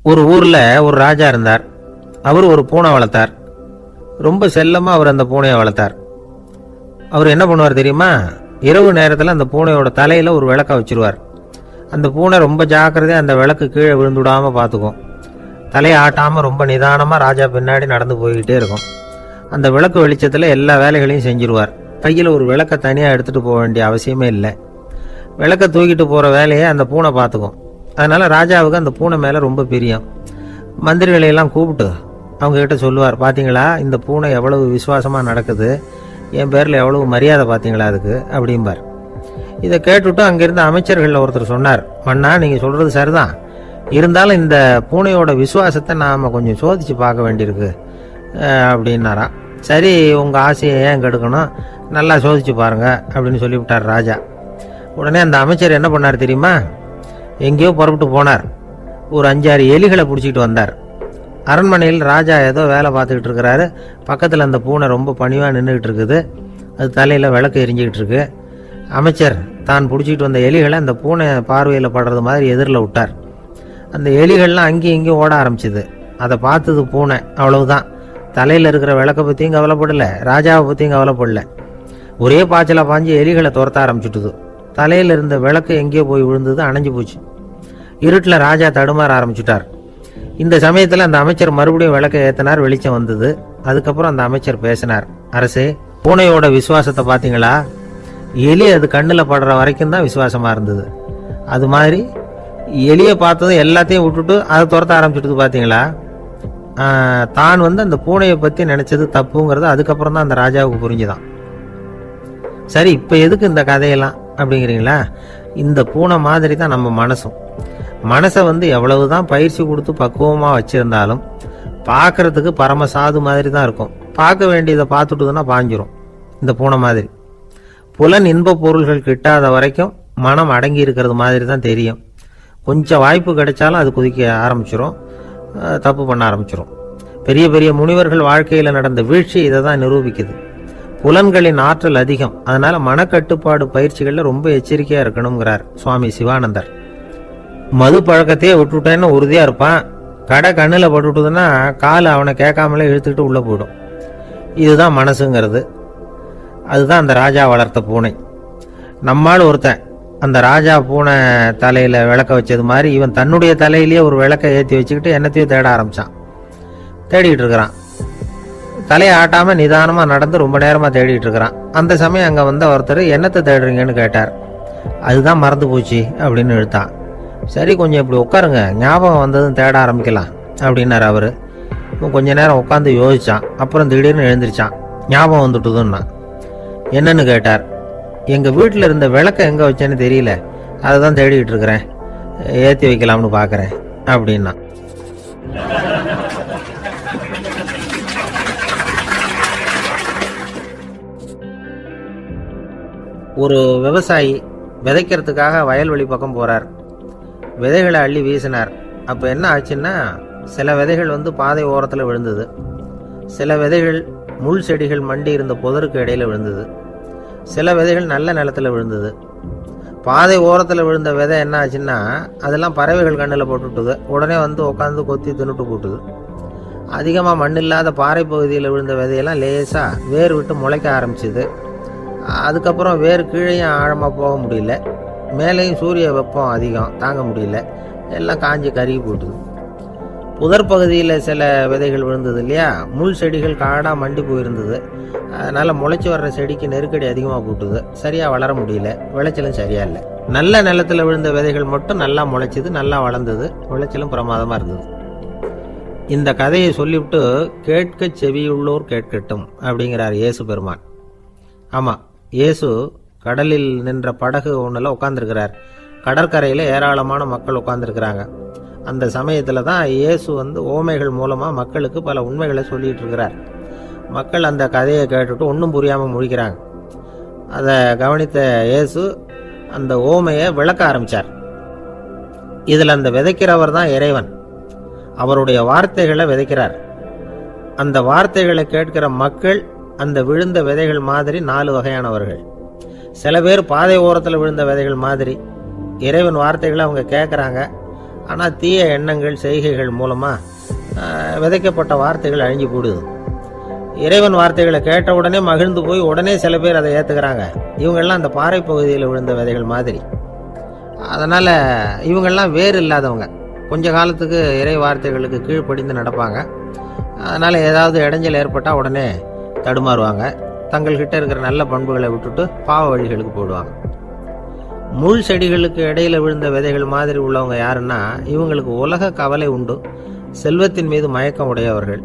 ஒரு ஊர்ல ஒரு ராஜா இருந்தார். அவர் ஒரு பூனை வளர்த்தார். ரொம்ப செல்லமா அவர் அந்த பூனையை வளர்த்தார். அவர் என்ன பண்ணுவார் தெரியுமா? இரவு நேரத்தில் அந்த பூனையோட தலையில ஒரு விளக்க வச்சிருவார். அந்த பூனை ரொம்ப ஜாக்கிரதையா அந்த விளக்கு கீழே விழுந்துடாம பார்த்துக்கும். தலையை ஆட்டாம ரொம்ப நிதானமா ராஜா பின்னாடி நடந்து போய்கிட்டே இருக்கும். அந்த விளக்கு வெளிச்சத்துல எல்லா வேலைகளையும் செஞ்சிருவார். கையில் ஒரு விளக்க தனியா எடுத்துட்டு போக வேண்டிய அவசியமே இல்லை. விளக்க தூக்கிட்டு போற வேலையை அந்த பூனை பார்த்துக்கும். அதனால ராஜாவுக்கு அந்த பூனை மேல ரொம்ப பிரியம். மந்திரிகளையெல்லாம் கூப்பிட்டு அவங்க கிட்ட சொல்லுவார், பாத்தீங்களா இந்த பூனை எவ்வளவு விசுவாசமா நடக்குது, என் பேர்ல எவ்வளவு மரியாதை பாத்தீங்களா அதுக்கு அப்படிம்பார். இதை கேட்டுட்டு அங்கிருந்த அமைச்சர்கள் ஒருத்தர் சொன்னார், மன்னா நீங்க சொல்றது சரிதான், இருந்தாலும் இந்த பூனையோட விசுவாசத்தை நாம கொஞ்சம் சோதிச்சு பார்க்க வேண்டியிருக்கு அப்படின்னாராம். சரி, உங்க ஆசையை ஏன் கெடுக்கணும், நல்லா சோதிச்சு பாருங்க அப்படின்னு சொல்லிவிட்டார் ராஜா. உடனே அந்த அமைச்சர் என்ன பண்ணார் தெரியுமா? எங்கேயோ புறப்பட்டு போனார். ஒரு 5-6 எலிகளை பிடிச்சிக்கிட்டு வந்தார். அரண்மனையில் ராஜா ஏதோ வேலை பார்த்துக்கிட்டு இருக்கிறாரு. பக்கத்தில் அந்த பூனை ரொம்ப பணிவாக நின்றுக்கிட்டு இருக்குது. அது தலையில் விளக்கு எரிஞ்சிக்கிட்டு இருக்கு. அமைச்சர் தான் பிடிச்சிக்கிட்டு வந்த எலிகளை அந்த பூனை பார்வையில் படுறது மாதிரி எதிரில் விட்டார். அந்த எலிகள்லாம் அங்கேயும் இங்கேயும் ஓட ஆரம்பிச்சுது. அதை பார்த்தது பூனை, அவ்வளவுதான். தலையில் இருக்கிற விளக்கை பற்றியும் கவலைப்படல, ராஜாவை பற்றியும் கவலைப்படல. ஒரே பாய்ச்சலாக பாஞ்சு எலிகளை துரத்த ஆரம்பிச்சுட்டுது. தலையில் இருந்த விளக்கு எங்கேயோ போய் விழுந்தது, அணைஞ்சு போச்சு. இருட்டில் ராஜா தடுமாற ஆரம்பிச்சுட்டார். இந்த சமயத்தில் அந்த அமைச்சர் மறுபடியும் விளக்கை ஏற்றினார். வெளிச்சம் வந்தது. அதுக்கப்புறம் அந்த அமைச்சர் பேசினார், அரசே, பூனையோட விசுவாசத்தை பார்த்தீங்களா? எலி அது கண்ணில் படுற வரைக்கும் தான் விசுவாசமா இருந்தது. அது மாதிரி எலியை பார்த்ததும் எல்லாத்தையும் விட்டுட்டு அதை துரத்த ஆரம்பிச்சுட்டு பார்த்தீங்களா? தான் அந்த பூனையை பற்றி நினைச்சது தப்புங்கிறது அதுக்கப்புறம் தான் அந்த ராஜாவுக்கு புரிஞ்சுதான். சரி, இப்போ எதுக்கு இந்த கதையெல்லாம் அப்படிங்கிறீங்களா? இந்த பூனை மாதிரி தான் நம்ம மனசும். மனசை எவ்வளவுதான் பயிற்சி கொடுத்து பக்குவமாக வச்சிருந்தாலும் பார்க்கறதுக்கு பரமசாது மாதிரி தான் இருக்கும். பார்க்க வேண்டியதை பார்த்துட்டுதுன்னா பாஞ்சிரும். இந்த பூனை மாதிரி புலன் இன்ப பொருள்கள் கிட்டாத வரைக்கும் மனம் அடங்கி இருக்கிறது மாதிரி தான் தெரியும். கொஞ்சம் வாய்ப்பு கிடைச்சாலும் அது குதிக்க ஆரம்பிச்சிரும், தப்பு பண்ண ஆரம்பிச்சிரும். பெரிய பெரிய முனிவர்கள் வாழ்க்கையில் நடந்த வீழ்ச்சி இதை தான் நிரூபிக்குது. புலன்களின் ஆற்றல் அதிகம். அதனால மனக்கட்டுப்பாடு பயிற்சிகள்ல ரொம்ப எச்சரிக்கையா இருக்கணுங்கிறார் சுவாமி சிவானந்தர். மது பழக்கத்தையே விட்டுட்டேன்னு உறுதியா இருப்பான். கடை கண்ணுல பட்டுட்டுதுன்னா கால் அவனை கேட்காமலே இழுத்துக்கிட்டு உள்ள போயிடும். இதுதான் மனசுங்கிறது. அதுதான் அந்த ராஜா வளர்த்த பூனை. நம்மால் ஒருத்தன் அந்த ராஜா பூனை தலையில விளக்க வச்சது மாதிரி இவன் தன்னுடைய தலையிலேயே ஒரு விளக்க ஏற்றி வச்சுக்கிட்டு என்னத்தையும் தேட ஆரம்பிச்சான். தேடிட்டு இருக்கிறான். தலையை ஆட்டாம நிதானமா நடந்து ரொம்ப நேரமா தேடிட்டு இருக்கிறான். அந்த சமயம் அங்க ஒருத்தர், என்னத்தை தேடுறீங்கன்னு கேட்டார். அதுதான் மறந்து போச்சு அப்படின்னு இழுத்தான். சரி, கொஞ்சம் இப்படி உட்காருங்க, ஞாபகம் வந்ததும் தேட ஆரம்பிக்கலாம் அப்படின்னாரு அவரு. கொஞ்ச நேரம் உட்காந்து யோசிச்சான். அப்புறம் திடீர்னு எழுந்திரிச்சான். ஞாபகம் வந்துட்டுதுன்னா. என்னன்னு கேட்டார். எங்க வீட்டுல இருந்த விளக்க எங்க வச்சேன்னு தெரியல, அதை தான் தேடிட்டு இருக்கிறேன், ஏற்றி வைக்கலாம்னு பாக்குறேன் அப்படின்னா. ஒரு விவசாயி விதைக்கிறதுக்காக வயல்வெளி பக்கம் போறார். விதைகளை அள்ளி வீசினார். அப்ப என்ன ஆச்சுன்னா, சில விதைகள் பாதை ஓரத்துல விழுந்தது. சில விதைகள் முள் செடிகள் மண்டி இருந்த புதருக்கு இடையில விழுந்தது. சில விதைகள் நல்ல நிலத்துல விழுந்தது. பாதை ஓரத்துல விழுந்த விதை என்ன ஆச்சுன்னா, அதெல்லாம் பறவைகள் கண்ணில் போட்டுட்டுது. உடனே உட்காந்து கொத்தி தின்னுட்டு போட்டுது. அதிகமா மண் இல்லாத பாறை பகுதியில் விழுந்த விதையெல்லாம் லேசா வேர் விட்டு முளைக்க ஆரம்பிச்சுது. அதுக்கப்புறம் வேறு கீழேயும் ஆழமாக போக முடியல. மேலேயும் சூரிய வெப்பம் அதிகம், தாங்க முடியல. எல்லாம் காஞ்சி கருகி போட்டுது. புதர் பகுதியில் சில விதைகள் விழுந்தது இல்லையா, முள் செடிகள் காடாக மண்டி போயிருந்தது. அதனால முளைச்சி வர்ற செடிக்கு நெருக்கடி அதிகமாக போட்டுது. சரியாக வளர முடியல, விளைச்சலும் சரியா இல்லை. நல்ல நிலத்தில் விழுந்த விதைகள் மட்டும் நல்லா முளைச்சிது, நல்லா வளர்ந்தது, விளைச்சலும் பிரமாதமாக இருந்தது. இந்த கதையை சொல்லிவிட்டு கேட்க செவியுள்ளோர் கேட்கட்டும் அப்படிங்கிறார் இயேசு பெருமான். ஆமாம், இயேசு கடலில் நின்ற படகு ஒன்றில் உட்காந்துருக்கிறார். கடற்கரையில் ஏராளமான மக்கள் உட்காந்துருக்கிறாங்க. அந்த சமயத்தில் தான் இயேசு ஓமைகள் மூலமாக மக்களுக்கு பல உண்மைகளை சொல்லிட்டு இருக்கிறார். மக்கள் அந்த கதையை கேட்டுட்டு ஒன்றும் புரியாமல் முழிக்கிறாங்க. அதை கவனித்த இயேசு அந்த ஓமையை விளக்க ஆரம்பித்தார். இதில் அந்த விதைக்கிறவர் தான் இறைவன். அவருடைய வார்த்தைகளை விதைக்கிறார். அந்த வார்த்தைகளை கேட்கிற மக்கள் அந்த விழுந்த விதைகள் மாதிரி 4 வகையானவர்கள். சில பேர் பாதை ஓரத்தில் விழுந்த விதைகள் மாதிரி இறைவன் வார்த்தைகளை அவங்க கேட்குறாங்க. ஆனால் தீய எண்ணங்கள் செய்கைகள் மூலமாக விதைக்கப்பட்ட வார்த்தைகள் அழிஞ்சு போடுது. இறைவன் வார்த்தைகளை கேட்ட உடனே மகிழ்ந்து போய் உடனே சில பேர் அதை ஏற்றுக்கிறாங்க. இவங்கெல்லாம் அந்த பாறை பகுதியில் விழுந்த விதைகள் மாதிரி. அதனால் இவங்கெல்லாம் வேறு இல்லாதவங்க. கொஞ்ச காலத்துக்கு இறை வார்த்தைகளுக்கு கீழ்ப்படிந்து நடப்பாங்க. அதனால் ஏதாவது இடைஞ்சல் ஏற்பட்டால் உடனே தடுமாறுவாங்க. தங்கள்கிட்ட இருக்கிற நல்ல பண்புகளை விட்டுட்டு பாவ வழிகளுக்கு போயிடுவாங்க. முள் செடிகளுக்கு இடையில விழுந்த விதைகள் மாதிரி உள்ளவங்க யாருன்னா, இவங்களுக்கு உலக கவலை உண்டு, செல்வத்தின் மீது மயக்கம் உடையவர்கள்,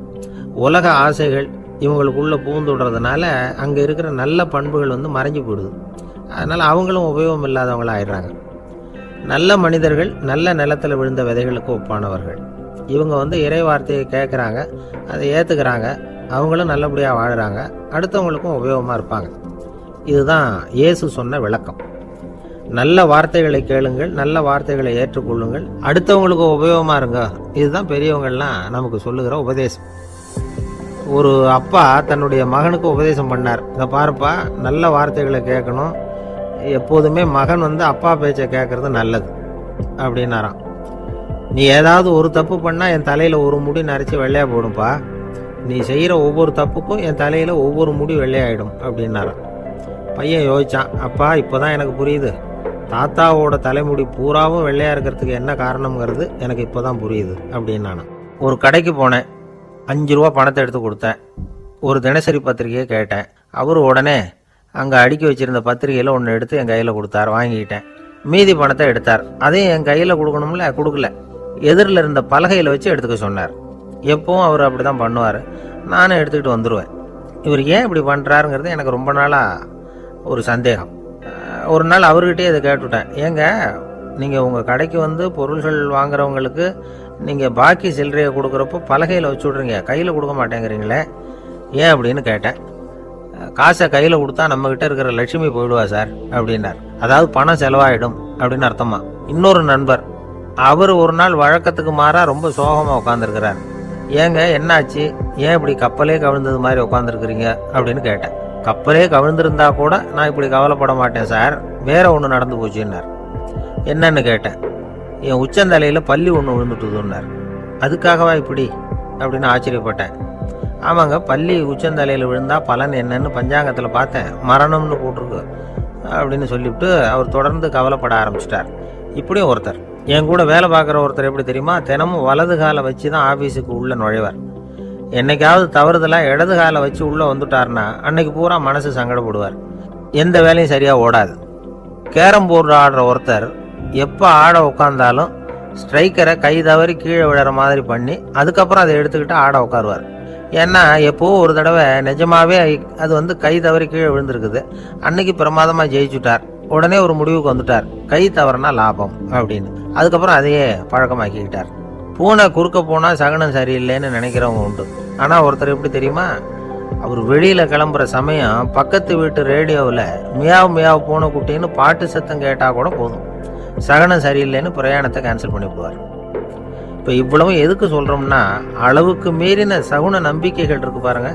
உலக ஆசைகள் இவங்களுக்குள்ள பூந்துடுறதுனால அங்கே இருக்கிற நல்ல பண்புகள் மறைஞ்சு போயிடுது. அதனால் அவங்களும் உபயோகம் இல்லாதவங்களாக ஆயிடுறாங்க. நல்ல மனிதர்கள் நல்ல நிலத்தில் விழுந்த விதைகளுக்கு ஒப்பானவர்கள். இவங்க இறை வார்த்தையை கேட்குறாங்க, அதை ஏற்றுக்கிறாங்க, அவங்களும் நல்லபடியாக வாழுறாங்க, அடுத்தவங்களுக்கும் உபயோகமாக இருப்பாங்க. இதுதான் இயேசு சொன்ன விளக்கம். நல்ல வார்த்தைகளை கேளுங்கள், நல்ல வார்த்தைகளை ஏற்றுக்கொள்ளுங்கள், அடுத்தவங்களுக்கு உபயோகமாக இருங்க. இதுதான் பெரியவங்கள்லாம் நமக்கு சொல்லுகிற உபதேசம். ஒரு அப்பா தன்னுடைய மகனுக்கு உபதேசம் பண்ணார். இதை பாருப்பா, நல்ல வார்த்தைகளை கேட்கணும், எப்போதுமே மகன் அப்பா பேச்சை கேட்கறது நல்லது அப்படின்னாராம். நீ ஏதாவது ஒரு தப்பு பண்ணால் என் தலையில் ஒரு முடி நரைச்சி வெள்ளையாக போடும்பா, நீ செய்கிற ஒவ்வொரு தப்புக்கும் என் தலையில் ஒவ்வொரு முடி வெள்ளையாயிடும் அப்படின்னாராம். பையன் யோசிச்சான், அப்பா இப்போதான் எனக்கு புரியுது, தாத்தாவோட தலைமுடி பூராவும் வெள்ளையாக இருக்கிறதுக்கு என்ன காரணம்ங்கிறது எனக்கு இப்போ தான் புரியுது அப்படின்னானா. ஒரு கடைக்கு போனேன், 5 ரூபா பணத்தை எடுத்து கொடுத்தேன். ஒரு தினசரி பத்திரிகையை கேட்டேன். அவர் உடனே அங்கே அடுக்கி வச்சிருந்த பத்திரிகையில் ஒன்று எடுத்து என் கையில் கொடுத்தார். வாங்கிக்கிட்டேன். மீதி பணத்தை எடுத்தார். அதையும் என் கையில் கொடுக்கணும்ல, கொடுக்கல. எதிரில் இருந்த பலகையில் வச்சு எடுத்துக்க சொன்னார். எப்பவும் அவர் அப்படி தான் பண்ணுவார். நானும் எடுத்துக்கிட்டு வந்துடுவேன். இவர் ஏன் இப்படி பண்ணுறாருங்கிறது எனக்கு ரொம்ப நாளாக ஒரு சந்தேகம். ஒரு நாள் அவர்கிட்டே இதை கேட்டுவிட்டேன். ஏங்க, நீங்கள் உங்கள் கடைக்கு பொருள்கள் வாங்குறவங்களுக்கு நீங்கள் பாக்கி சில்லறையை கொடுக்குறப்போ பலகையில் வச்சு விட்றீங்க, கையில் கொடுக்க மாட்டேங்கிறீங்களே, ஏன் அப்படின்னு கேட்டேன். காசை கையில் கொடுத்தா நம்மக்கிட்ட இருக்கிற லட்சுமி போயிடுவா சார் அப்படின்னார். அதாவது பணம் செலவாயிடும் அப்படின்னு அர்த்தமா. இன்னொரு நண்பர், அவர் ஒரு நாள் வழக்கத்துக்கு மாறாக ரொம்ப சோகமாக உட்காந்துருக்கிறார். ஏங்க என்னாச்சு, ஏன் இப்படி கப்பலே கவிழ்ந்தது மாதிரி உட்காந்துருக்குறீங்க அப்படின்னு கேட்டேன். கப்பலே கவிழ்ந்திருந்தா கூட நான் இப்படி கவலைப்பட மாட்டேன் சார், வேற ஒன்று நடந்து போச்சுன்னார். என்னன்னு கேட்டேன். என் உச்சந்தலையில் பள்ளி ஒன்று விழுந்துட்டுதுன்னார். அதுக்காகவா இப்படி அப்படின்னு ஆச்சரியப்பட்டேன். ஆமாங்க, பள்ளி உச்சந்தலையில் விழுந்தா பலன் என்னன்னு பஞ்சாங்கத்தில் பார்த்தேன், மரணம்னு போட்டிருக்கு அப்படின்னு சொல்லிவிட்டு அவர் தொடர்ந்து கவலைப்பட ஆரம்பிச்சிட்டார். இப்படியும் ஒருத்தர், என் கூட வேலை பார்க்குற ஒருத்தர் எப்படி தெரியுமா, தினமும் வலது காலை வச்சு தான் ஆஃபீஸுக்கு உள்ளே நுழைவார். என்னைக்காவது தவறுதலாக இடது காலை வச்சு உள்ளே வந்துட்டார்னா அன்னைக்கு பூரா மனசு சங்கடப்படுவார், எந்த வேலையும் சரியாக ஓடாது. கேரம் போர்டு ஆடுற ஒருத்தர் எப்போ ஆட உட்காந்தாலும் ஸ்ட்ரைக்கரை கை தவறி கீழே விழுற மாதிரி பண்ணி அதுக்கப்புறம் அதை எடுத்துக்கிட்டு ஆட உட்காருவார். ஏன்னா எப்போ ஒரு தடவை நிஜமாவே அது கை தவறி கீழே விழுந்திருக்குது, அன்னைக்கு பிரமாதமாக ஜெயிச்சுட்டார். உடனே ஒரு முடிவுக்கு வந்துட்டார், கை தவறுனா லாபம் அப்படின்னு. அதுக்கப்புறம் அதையே பழக்கமாக்கிக்கிட்டார். பூனை குறுக்க போனால் சகனம் சரியில்லைன்னு நினைக்கிறவங்க உண்டு. ஆனால் ஒருத்தர் எப்படி தெரியுமா, அவர் வெளியில் கிளம்புற சமயம் பக்கத்து வீட்டு ரேடியோவில் மியாவ் மியாவ் பூனை குட்டின்னு பாட்டு சத்தம் கேட்டால் கூட போதும், சகனம் சரியில்லைன்னு பிரயாணத்தை கேன்சல் பண்ணிவிடுவார். இப்போ இவ்வளவு எதுக்கு சொல்கிறோம்னா, அளவுக்கு மீறின சகுன நம்பிக்கைகள் இருக்கு பாருங்க,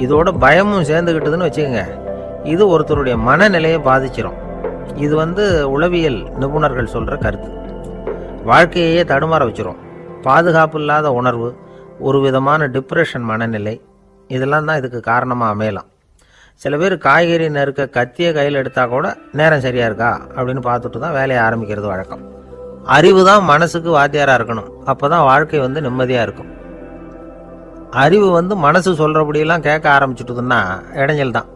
இதோட பயமும் சேர்ந்துக்கிட்டதுன்னு வச்சுக்கோங்க, இது ஒருத்தருடைய மனநிலையை பாதிச்சிடும். இது உளவியல் நிபுணர்கள் சொல்கிற கருத்து. வாழ்க்கையே தடுமாற வச்சிரும். பாதுகாப்பு இல்லாத உணர்வு, ஒரு விதமான டிப்ரெஷன் மனநிலை, இதெல்லாம் தான் இதுக்கு காரணமாக அமையலாம். சில பேர் காய்கறி நறுக்க கத்தியை கையில் எடுத்தால் கூட நேரம் சரியாக இருக்கா அப்படின்னு பார்த்துட்டு தான் வேலையை ஆரம்பிக்கிறது வழக்கம். அறிவு தான் மனசுக்கு வாத்தியாராக இருக்கணும், அப்போ தான் வாழ்க்கை நிம்மதியாக இருக்கும். அறிவு மனசு சொல்கிறபடியெல்லாம் கேட்க ஆரம்பிச்சுட்டுதுன்னா இடைஞ்சல் தான்.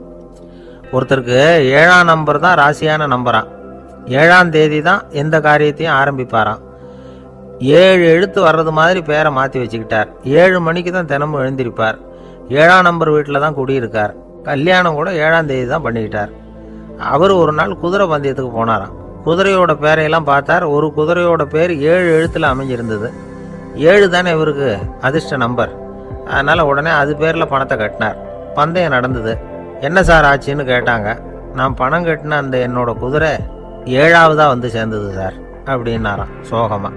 ஒருத்தருக்கு 7ஆம் நம்பர் தான் ராசியான நம்பரான், 7ஆம் தேதி தான் எந்த காரியத்தையும் ஆரம்பிப்பாராம். 7 எழுத்து வர்றது மாதிரி பேரை மாற்றி வச்சுக்கிட்டார். 7 மணிக்கு தான் தினமும் எழுந்திருப்பார். 7ஆம் நம்பர் வீட்டில் தான் குடியிருக்கார். கல்யாணம் கூட 7ஆம் தேதி தான் பண்ணிக்கிட்டார். அவர் ஒரு நாள் குதிரை பந்தயத்துக்கு போனாராம். குதிரையோட பேரையெல்லாம் பார்த்தார். ஒரு குதிரையோட பேர் 7 எழுத்தில் அமைஞ்சிருந்தது. 7 தானே இவருக்கு அதிர்ஷ்ட நம்பர். அதனால் உடனே அது பேரில் பணத்தை கட்டினார். பந்தயம் நடந்தது. என்ன சார் ஆச்சுன்னு கேட்டாங்க. நான் பணம் கட்டின அந்த என்னோட குதிரை 7ஆவதாக சேர்ந்தது சார் அப்படின்னாராம் சோகமா.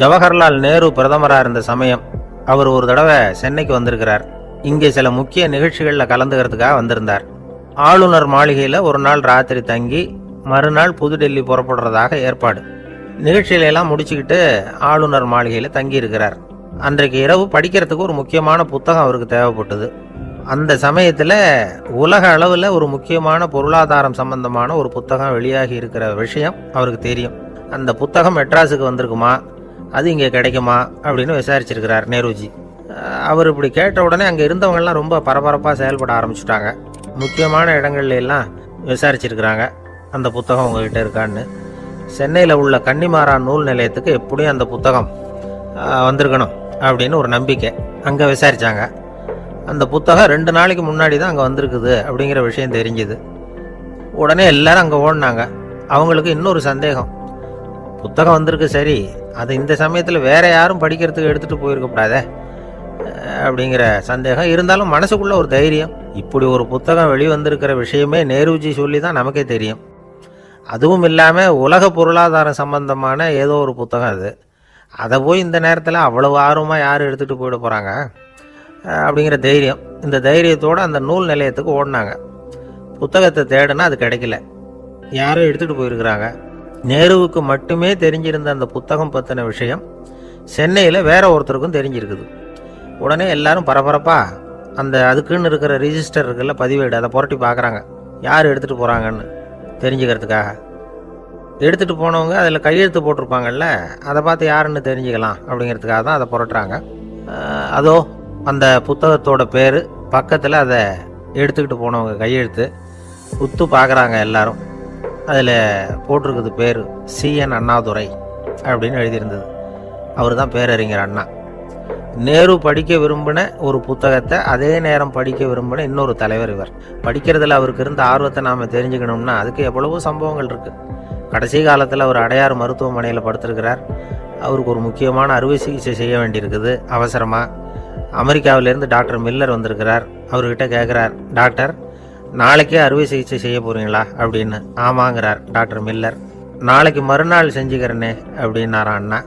ஜவஹர்லால் நேரு பிரதமராக இருந்த சமயம் அவர் ஒரு தடவை சென்னைக்கு வந்திருக்கிறார். இங்கே சில முக்கிய நிகழ்ச்சிகளில் கலந்துக்கிறதுக்காக வந்திருந்தார். ஆளுநர் மாளிகையில் ஒரு நாள் ராத்திரி தங்கி மறுநாள் புதுடெல்லி புறப்படுறதாக ஏற்பாடு. நிகழ்ச்சியில எல்லாம் முடிச்சுக்கிட்டு ஆளுநர் மாளிகையில் தங்கி இருக்கிறார். அன்றைக்கு இரவு படிக்கிறதுக்கு ஒரு முக்கியமான புத்தகம் அவருக்கு தேவைப்பட்டது. அந்த சமயத்தில் உலக அளவில் ஒரு முக்கியமான பொருளாதாரம் சம்பந்தமான ஒரு புத்தகம் வெளியாகி இருக்கிற விஷயம் அவருக்கு தெரியும். அந்த புத்தகம் மெட்ராஸுக்கு வந்திருக்குமா, அது இங்கே கிடைக்குமா அப்படின்னு விசாரிச்சிருக்கிறார் நேருஜி. அவர் இப்படி கேட்ட உடனே அங்கே இருந்தவங்கெல்லாம் ரொம்ப பரபரப்பாக செயல்பட ஆரம்பிச்சுட்டாங்க. முக்கியமான இடங்கள்ல எல்லாம் விசாரிச்சிருக்கிறாங்க அந்த புத்தகம் உங்ககிட்ட இருக்கான்னு. சென்னையில் உள்ள கன்னிமாரா நூல் நிலையத்துக்கு எப்படியும் அந்த புத்தகம் வந்திருக்கணும் அப்படின்னு ஒரு நம்பிக்கை. அங்கே விசாரித்தாங்க. அந்த புத்தகம் 2 நாளைக்கு முன்னாடி தான் அங்கே வந்திருக்குது அப்படிங்கிற விஷயம் தெரிஞ்சுது. உடனே எல்லாரும் அங்கே ஓடினாங்க. அவங்களுக்கு இன்னொரு சந்தேகம், புத்தகம் வந்திருக்கு சரி, அது இந்த சமயத்தில் வேற யாரும் படிக்கிறதுக்கு எடுத்துகிட்டு போயிருக்கக்கூடாதே அப்படிங்கிற சந்தேகம் இருந்தாலும் மனசுக்குள்ள ஒரு தைரியம். இப்படி ஒரு புத்தகம் வெளிவந்திருக்கிற விஷயமே நேருஜி சொல்லி தான் நமக்கே தெரியும். அதுவும் இல்லாமல் உலக பொருளாதாரம் சம்பந்தமான ஏதோ ஒரு புத்தகம் அது. அதை போய் இந்த நேரத்தில் அவ்வளவு ஆர்வமாக யார் எடுத்துகிட்டு போயிட போகிறாங்க அப்படிங்கிற தைரியம். இந்த தைரியத்தோடு அந்த நூல் நிலையத்துக்கு ஓடினாங்க. புத்தகத்தை தேடினா அது கிடைக்கல. யாரும் எடுத்துகிட்டு போயிருக்கிறாங்க. நேருவுக்கு மட்டுமே தெரிஞ்சிருந்த அந்த புத்தகம் பற்றின விஷயம் சென்னையில் வேற ஒருத்தருக்கும் தெரிஞ்சிருக்குது. உடனே எல்லாரும் பரபரப்பாக அந்த அதுக்குன்னு இருக்கிற ரிஜிஸ்டர் இருக்குல்ல, பதிவேடு, அதை புரட்டி பார்க்குறாங்க யார் எடுத்துகிட்டு போகிறாங்கன்னு தெரிஞ்சுக்கிறதுக்காக. எடுத்துகிட்டு போனவங்க அதில் கையெழுத்து போட்டிருப்பாங்கல்ல, அதை பார்த்து யாருன்னு தெரிஞ்சுக்கலாம் அப்படிங்கிறதுக்காக தான் அதை புரட்டுறாங்க. அதோ அந்த புத்தகத்தோட பேர் பக்கத்தில் அதை எடுத்துக்கிட்டு போனவங்க கையெழுத்து உத்து பார்க்குறாங்க எல்லாரும். அதில் போட்டிருக்குது பேர் CN அண்ணாதுரை அப்படின்னு எழுதியிருந்தது. அவர் தான் பேரறிஞர் அண்ணா. நேரு படிக்க விரும்பின ஒரு புத்தகத்தை அதே நேரம் படிக்க விரும்பின இன்னொரு தலைவர் இவர். படிக்கிறதுல அவருக்கு இருந்த ஆர்வத்தை நாம் தெரிஞ்சுக்கணும்னா அதுக்கு எவ்வளவோ சம்பவங்கள் இருக்குது. கடைசி காலத்தில் அவர் அடையாறு மருத்துவமனையில் படுத்திருக்கிறார். அவருக்கு ஒரு முக்கியமான அறுவை சிகிச்சை செய்ய வேண்டியிருக்குது அவசரமாக. அமெரிக்காவிலேருந்து டாக்டர் மில்லர் வந்திருக்கிறார். அவர்கிட்ட கேட்குறார், டாக்டர் நாளைக்கே அறுவை சிகிச்சை செய்ய போகிறீங்களா அப்படின்னு. ஆமாங்கிறார் டாக்டர் மில்லர். நாளைக்கு மறுநாள் செஞ்சுக்கிறேனே அப்படின்னாரான் அண்ணா.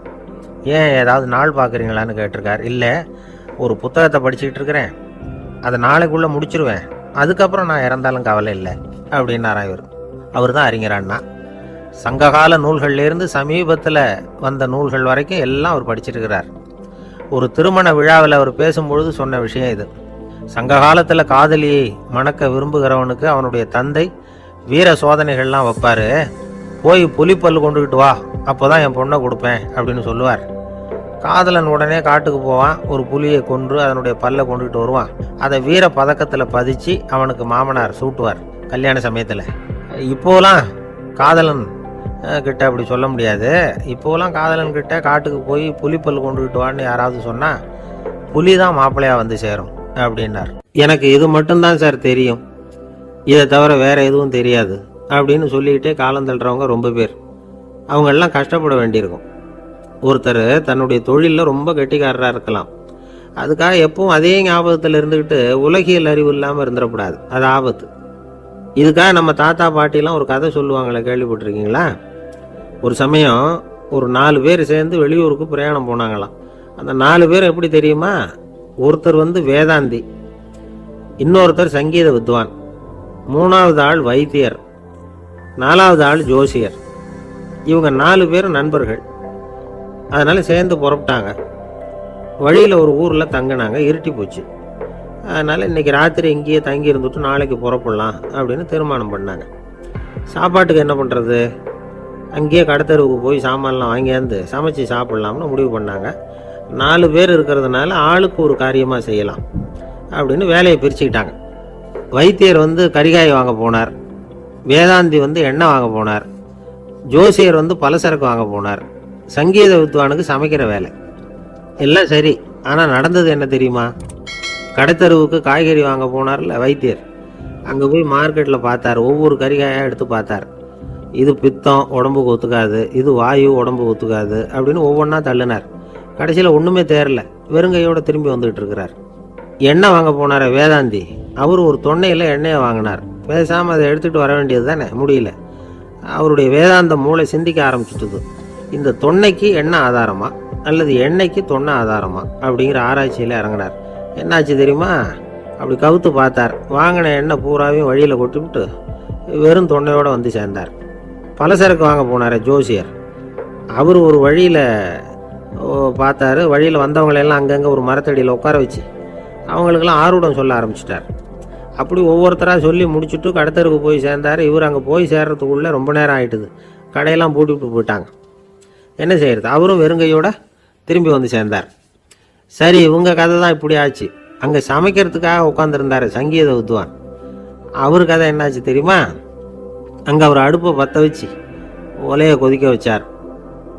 ஏன் ஏதாவது நாள் பார்க்குறீங்களான்னு கேட்டிருக்கார். இல்லை, ஒரு புத்தகத்தை படிச்சுக்கிட்டு இருக்கிறேன், அதை நாளைக்குள்ளே முடிச்சிருவேன், அதுக்கப்புறம் நான் இறந்தாலும் கவலை இல்லை அப்படின்னாரான் இவர். அவர் தான் அறிஞர் அண்ணா. சங்ககால நூல்கள்லேருந்து சமீபத்தில் வந்த நூல்கள் வரைக்கும் எல்லாம் அவர் படிச்சிருக்கிறார். ஒரு திருமண விழாவில் அவர் பேசும்பொழுது சொன்ன விஷயம் இது. சங்க காலத்தில் காதலியை மணக்க விரும்புகிறவனுக்கு அவனுடைய தந்தை வீர சோதனைகள்லாம் வைப்பார். போய் புலிப்பல் கொண்டுக்கிட்டு வா, அப்போ தான் என் பொண்ணை கொடுப்பேன் அப்படின்னு சொல்லுவார். காதலன் உடனே காட்டுக்கு போவான், ஒரு புலியை கொன்று அதனுடைய பல்லை கொண்டுகிட்டு வருவான். அதை வீர பதக்கத்தில் பதிச்சு அவனுக்கு மாமனார் சூட்டுவார் கல்யாண சமயத்தில். இப்போலாம் காதலன் கிட்ட அப்படி சொல்ல முடியாது. இப்போலாம் காதலன் கிட்ட காட்டுக்கு போய் புலிப்பல் கொண்டுகிட்டு வான்னு யாராவது சொன்னால் புலி தான் மாப்பிள்ளையாக வந்து சேரும் அப்படின்னார். எனக்கு இது மட்டும்தான் சார் தெரியும், இதை தவிர வேற எதுவும் தெரியாது அப்படின்னு சொல்லிக்கிட்டே காலம் தள்ளுறவங்க ரொம்ப பேர். அவங்கெல்லாம் கஷ்டப்பட வேண்டியிருக்கும். ஒருத்தர் தன்னுடைய தொழிலில் ரொம்ப கெட்டிக்காரராக இருக்கலாம். அதுக்காக எப்பவும் அதே ஞாபகத்தில் இருந்துக்கிட்டு உலகியல் அறிவு இல்லாமல் இருந்துடக்கூடாது, அது ஆபத்து. இதுக்காக நம்ம தாத்தா பாட்டிலாம் ஒரு கதை சொல்லுவாங்களே, கேள்விப்பட்டிருக்கீங்களா? ஒரு சமயம் ஒரு 4 பேர் சேர்ந்து வெளியூருக்கு பிரயாணம் போனாங்களாம். அந்த 4 பேர் எப்படி தெரியுமா? ஒருத்தர் வேதாந்தி, இன்னொருத்தர் சங்கீத வித்வான், 3வது ஆள் வைத்தியர், 4வது ஆள் ஜோசியர். இவங்க 4 பேரும் நண்பர்கள். அதனால சேர்ந்து புறப்பட்டாங்க. வழியில் ஒரு ஊரில் தங்கினாங்க. இருட்டி போச்சு. அதனால் இன்றைக்கி ராத்திரி இங்கேயே தங்கி இருந்துட்டு நாளைக்கு புறப்படலாம் அப்படின்னு தீர்மானம் பண்ணாங்க. சாப்பாட்டுக்கு என்ன பண்ணுறது? அங்கேயே கடத்தெருவுக்கு போய் சாமான்லாம் வாங்கியாந்து சமைச்சு சாப்பிட்லாம்னு முடிவு பண்ணாங்க. 4 பேர் இருக்கிறதுனால ஆளுக்கு ஒரு காரியமாக செய்யலாம் அப்படின்னு வேலையை பிரிச்சுக்கிட்டாங்க. வைத்தியர் கரிகாய் வாங்க போனார், வேதாந்தி எண்ணெய் வாங்க போனார், ஜோசியர் பலசரக்கு வாங்க போனார், சங்கீத வித்வானுக்கு சமைக்கிற வேலை. எல்லாம் சரி, ஆனால் நடந்தது என்ன தெரியுமா? கடைத்தெருவுக்கு காய்கறி வாங்க போனார்ல வைத்தியர், அங்கே போய் மார்க்கெட்டில் பார்த்தார். ஒவ்வொரு கறிகாயாக எடுத்து பார்த்தார். இது பித்தம், உடம்புக்கு ஒத்துக்காது, இது வாயு, உடம்புக்கு ஒத்துக்காது அப்படின்னு ஒவ்வொன்றா தள்ளினார். கடைசியில் ஒன்றுமே தேரல, வெறுங்கையோடு திரும்பி வந்துகிட்டு இருக்கிறார். எண்ணெய் வாங்க போனார் வேதாந்தி, அவர் ஒரு தொன்னையில் எண்ணெயை வாங்கினார். பேசாமல் அதை எடுத்துகிட்டு வர வேண்டியது தானே, முடியல. அவருடைய வேதாந்த மூளை சிந்திக்க ஆரம்பிச்சுட்டுது. இந்த தொன்னைக்கு எண்ணெய் ஆதாரமா அல்லது எண்ணெய்க்கு தொன்னை ஆதாரமா அப்படிங்கிற ஆராய்ச்சியில் இறங்கினார். என்னாச்சு தெரியுமா? அப்படி கவுத்து பார்த்தார். வாங்கின எண்ணெய் பூராவையும் வழியில் கொட்டிவிட்டு வெறும் தொண்டையோடு வந்து சேர்ந்தார். பலசரக்கு வாங்க போனார் ஜோசியர். அவர் ஒரு வழியில் பார்த்தாரு. வழியில் வந்தவங்களெல்லாம் அங்கங்கே ஒரு மரத்தடியில் உட்கார வச்சு அவங்களுக்கெல்லாம் ஆர்வம் சொல்ல ஆரம்பிச்சிட்டார். அப்படி ஒவ்வொருத்தராக சொல்லி முடிச்சுட்டு கடத்தருக்கு போய் சேர்ந்தார். இவர் அங்கே போய் சேர்றதுக்குள்ளே ரொம்ப நேரம் ஆகிட்டுது. கடையெல்லாம் பூட்டிவிட்டு போயிட்டாங்க. என்ன செய்கிறது? அவரும் வெறுங்கையோட திரும்பி வந்து சேர்ந்தார். சரி, இவங்க கதை தான் இப்படி ஆச்சு. அங்கே சமைக்கிறதுக்காக உட்காந்துருந்தார் சங்கீத வித்வான். அவர் கதை என்னாச்சு தெரியுமா? அங்கே அவர் அடுப்பை பற்ற வச்சு ஒலையை கொதிக்க வச்சார்.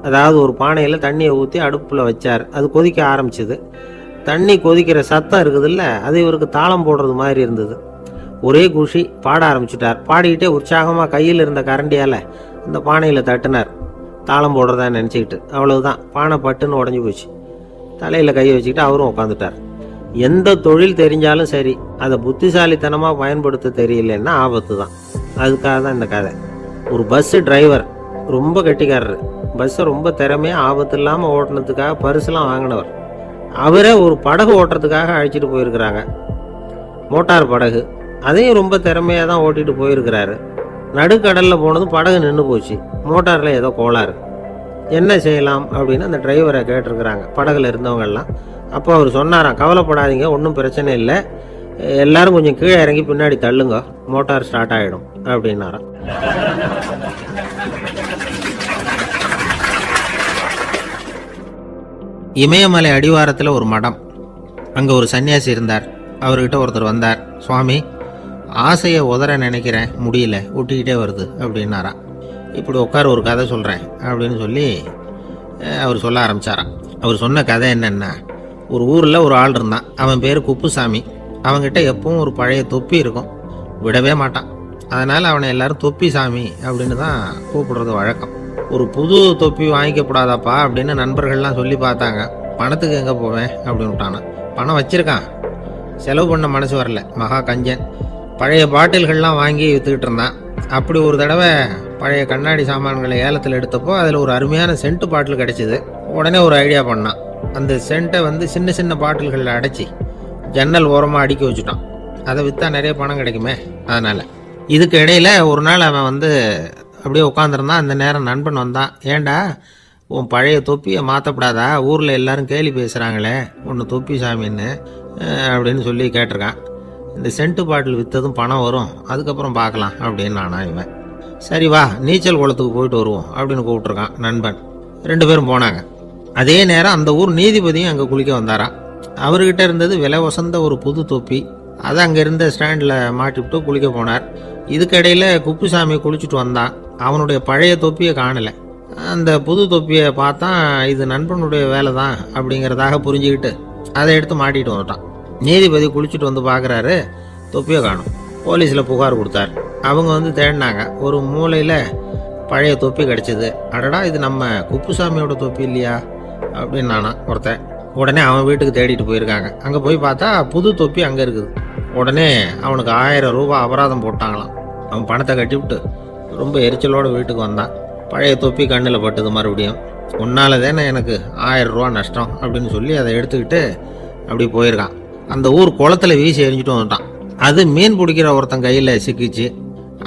அதாவது ஒரு பானையில் தண்ணியை ஊற்றி அடுப்பில் வச்சார். அது கொதிக்க ஆரம்பிச்சிது. தண்ணி கொதிக்கிற சத்தம் இருக்குதுல்ல, அது இவருக்கு தாளம் போடுறது மாதிரி இருந்தது. ஒரே குஷி, பாட ஆரம்பிச்சுட்டார். பாடிக்கிட்டே உற்சாகமாக கையில் இருந்த கரண்டியால் அந்த பானையில் தட்டினார், தாளம் போடுறதா நினச்சிக்கிட்டு. அவ்வளவுதான், பானை பட்டுன்னு உடஞ்சி போச்சு. தலையில் கையை வச்சுக்கிட்டு அவரும் உட்காந்துட்டார். எந்த தொழில் தெரிஞ்சாலும் சரி, அதை புத்திசாலித்தனமாக பயன்படுத்த தெரியலன்னா ஆபத்து தான். அதுக்காக தான் இந்த கதை. ஒரு பஸ்ஸு டிரைவர் ரொம்ப கெட்டிக்காரரு. பஸ்ஸை ரொம்ப திறமையாக ஆபத்து இல்லாமல் ஓட்டினதுக்காக பரிசுலாம் வாங்கினவர். அவரே ஒரு படகு ஓட்டுறதுக்காக அழைச்சிட்டு போயிருக்கிறாங்க, மோட்டார் படகு. அதையும் ரொம்ப திறமையாக தான் ஓட்டிகிட்டு போயிருக்கிறாரு. நடுக்கடலில் போனதும் படகு நின்று போச்சு. மோட்டாரில் ஏதோ கோளாறு. என்ன செய்யலாம் அப்படின்னு அந்த டிரைவரை கேட்டிருக்கிறாங்க படகுல இருந்தவங்கெல்லாம். அப்போ அவர் சொன்னாராம், கவலைப்படாதீங்க, ஒன்றும் பிரச்சனை இல்லை, எல்லாரும் கொஞ்சம் கீழே இறங்கி பின்னாடி தள்ளுங்க, மோட்டார் ஸ்டார்ட் ஆகிடும் அப்படின்னாராம். இமயமலை அடிவாரத்தில் ஒரு மடம். அங்கே ஒரு சன்னியாசி இருந்தார். அவர்கிட்ட ஒருத்தர் வந்தார். சுவாமி, ஆசையை உதற நினைக்கிறேன், முடியல, ஒட்டிக்கிட்டே வருது அப்படின்னாராம். இப்படி உட்கார, ஒரு கதை சொல்கிறேன் அப்படின்னு சொல்லி அவர் சொல்ல ஆரம்பித்தாராம். அவர் சொன்ன கதை என்னென்னா, ஒரு ஊரில் ஒரு ஆள் இருந்தான். அவன் பேர் குப்புசாமி. அவன்கிட்ட எப்பவும் ஒரு பழைய தொப்பி இருக்கும், விடவே மாட்டான். அதனால் அவனை எல்லாரும் தொப்பி சாமி அப்படின்னு தான் கூப்பிடுறது வழக்கம். ஒரு புது தொப்பி வாங்கிக்கப்படாதாப்பா அப்படின்னு நண்பர்கள்லாம் சொல்லி பார்த்தாங்க. பணத்துக்கு எங்கே போவேன் அப்படின்னு விட்டானா. பணம் வச்சுருக்கான், செலவு பண்ண மனசு வரல, மகா கஞ்சன். பழைய பாட்டில்கள்லாம் வாங்கி விற்றுக்கிட்டு இருந்தான். அப்படி ஒரு தடவை பழைய கண்ணாடி சாமான்களை ஏலத்தில் எடுத்தப்போ அதில் ஒரு அருமையான சென்ட்டு பாட்டில் கிடச்சிது. உடனே ஒரு ஐடியா பண்ணான். அந்த சென்ட்டை சின்ன சின்ன பாட்டில்களில் அடைச்சி ஜன்னல் ஓரமாக அடுக்கி வச்சுட்டான். அதை விற்றா நிறைய பணம் கிடைக்குமே, அதனால். இதுக்கு இடையில் ஒரு நாள் அவன் அப்படியே உட்காந்துருந்தான். அந்த நேரம் நண்பன் வந்தான். ஏண்டா, உன் பழைய தொப்பியை மாற்றப்படாதா? ஊரில் எல்லாரும் கேலி பேசுகிறாங்களே ஒன்று தொப்பி சாமின்னு அப்படின்னு சொல்லி கேட்டிருக்கான். இந்த சென்ட்டு பாட்டில் விற்றதும் பணம் வரும், அதுக்கப்புறம் பார்க்கலாம் அப்படின்னு நானா இவன். சரி வா, நீச்சல் குளத்துக்கு போயிட்டு வருவோம் அப்படின்னு கூப்பிட்ருக்கான் நண்பன். 2 பேரும் போனாங்க. அதே நேரம் அந்த ஊர் நீதிபதியும் அங்கே குளிக்க வந்தாராம். அவர்கிட்ட இருந்தது விலை வசந்த ஒரு புது தொப்பி. அதை அங்கே இருந்த ஸ்டாண்டில் மாட்டிவிட்டு குளிக்க போனார். இதுக்கிடையில் குப்புசாமி குளிச்சுட்டு வந்தான். அவனுடைய பழைய தொப்பியை காணலை. அந்த புது தொப்பியை பார்த்தா இது நண்பனுடைய வேலை தான் அப்படிங்கிறதாக புரிஞ்சுக்கிட்டு அதை எடுத்து மாட்டிட்டு வந்துட்டான். நீதிபதி குளிச்சுட்டு வந்து பார்க்குறாரு, தொப்பியை காணும். போலீஸில் புகார் கொடுத்தார். அவங்க தேடினாங்க. ஒரு மூலையில் பழைய தொப்பி கிடச்சிது. அடடா, இது நம்ம குப்புசாமியோட தொப்பி இல்லையா அப்படின்னு நானா ஒருத்தன். உடனே அவன் வீட்டுக்கு தேடிட்டு போயிருக்காங்க. அங்கே போய் பார்த்தா புது தொப்பி அங்கே இருக்குது. உடனே அவனுக்கு 1000 ரூபாய் அபராதம் போட்டாங்களாம். அவன் பணத்தை கட்டிவிட்டு ரொம்ப எரிச்சலோடு வீட்டுக்கு வந்தான். பழைய தொப்பி கண்ணில் பட்டுது. மறுபடியும், உன்னால தானே எனக்கு 1000 ரூபா நஷ்டம் அப்படின்னு சொல்லி அதை எடுத்துக்கிட்டு அப்படி போயிருக்கான். அந்த ஊர் குளத்துல வீசி எரிஞ்சிட்டு வந்துட்டான். அது மீன் பிடிக்கிற ஒருத்தன் கையில் சிக்கிச்சு.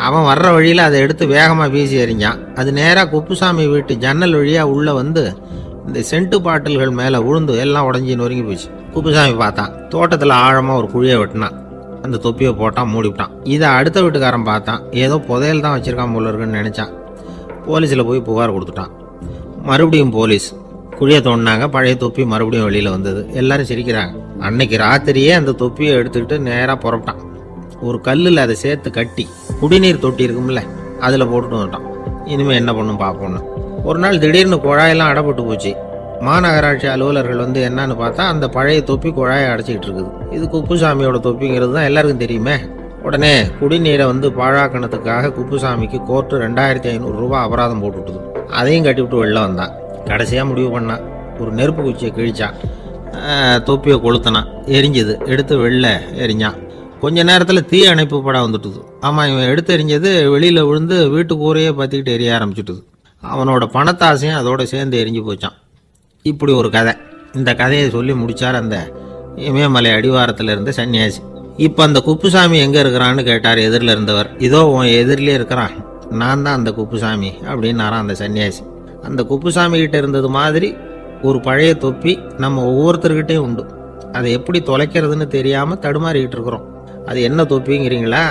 அவன் வர்ற வழியில் அதை எடுத்து வேகமாக வீசி எறிஞ்சான். அது நேராக குப்புசாமி வீட்டு ஜன்னல் வழியாக உள்ளே இந்த சென்ட்டு பாட்டில்கள் மேலே விழுந்து எல்லாம் உடஞ்சி நொறுங்கி போச்சு. குப்புசாமி பார்த்தான். தோட்டத்தில் ஆழமாக ஒரு குழியை வெட்டினான். அந்த தொப்பியை போட்டான், மூடிவிட்டான். இதை அடுத்த வீட்டுக்காரன் பார்த்தான். ஏதோ புதையல் தான் வச்சுருக்கான் போல இருக்குன்னு நினச்சான். போலீஸில் போய் புகார் கொடுத்துட்டான். மறுபடியும் போலீஸ் குழியை தோண்டினாங்க. பழைய தொப்பி மறுபடியும் வெளியில் வந்தது. எல்லாரும் சிரிக்கிறாங்க. அன்னைக்கு ராத்திரியே அந்த தொப்பியை எடுத்துக்கிட்டு நேராக புறப்பட்டான். ஒரு கல்லில் அதை சேர்த்து கட்டி குடிநீர் தொட்டி இருக்கும்ல, அதில் போட்டுட்டு வந்துட்டான். இனிமேல் என்ன பண்ணும் பார்ப்போன்னு. ஒரு நாள் திடீர்னு குழாயெல்லாம் அடைப்பட்டு போச்சு. மாநகராட்சி அலுவலர்கள் என்னன்னு பார்த்தா அந்த பழைய தொப்பி குழாயை அடைச்சிக்கிட்டு இருக்குது. இது குப்புசாமியோட தொப்பிங்கிறது தான் எல்லாருக்கும் தெரியுமே. உடனே குடிநீரை பாழாக்கணத்துக்காக குப்புசாமிக்கு கோர்ட்டு 2500 ரூபாய் அபராதம் போட்டுவிட்டுது. அதையும் கட்டிவிட்டு வெளில வந்தான். கடைசியாக முடிவு பண்ணான். ஒரு நெருப்பு குச்சியை கிழிச்சான். தொப்பியை கொளுத்தினான். எரிஞ்சது. எடுத்து வெளில எரிஞ்சான். கொஞ்ச நேரத்தில் தீ அணைப்பு படம் வந்துட்டுது. ஆமாம், இவன் எடுத்து எரிஞ்சது வெளியில் விழுந்து வீட்டு கூரையே பற்றிக்கிட்டு எரிய ஆரம்பிச்சுட்டுது. அவனோட பணத்தாசையும் அதோட சேர்ந்து எரிஞ்சு போச்சான். இப்படி ஒரு கதை. இந்த கதையை சொல்லி முடித்தார் அந்த இமயமலை அடிவாரத்தில் இருந்த சன்னியாசி. இப்போ அந்த குப்புசாமி எங்கே இருக்கிறான்னு கேட்டார் எதிரில் இருந்தவர். இதோ உன் எதிரிலே இருக்கிறான், நான் தான் அந்த குப்புசாமி அப்படின்னாரான் அந்த சன்னியாசி. அந்த குப்புசாமி கிட்ட இருந்தது மாதிரி ஒரு பழைய தொப்பி நம்ம ஒவ்வொருத்தர்கிட்டையும் உண்டு. அதை எப்படி தொலைக்கிறதுன்னு தெரியாமல் தடுமாறிக்கிட்டு இருக்கிறோம். அது என்ன தொப்பிங்கிறீங்களா?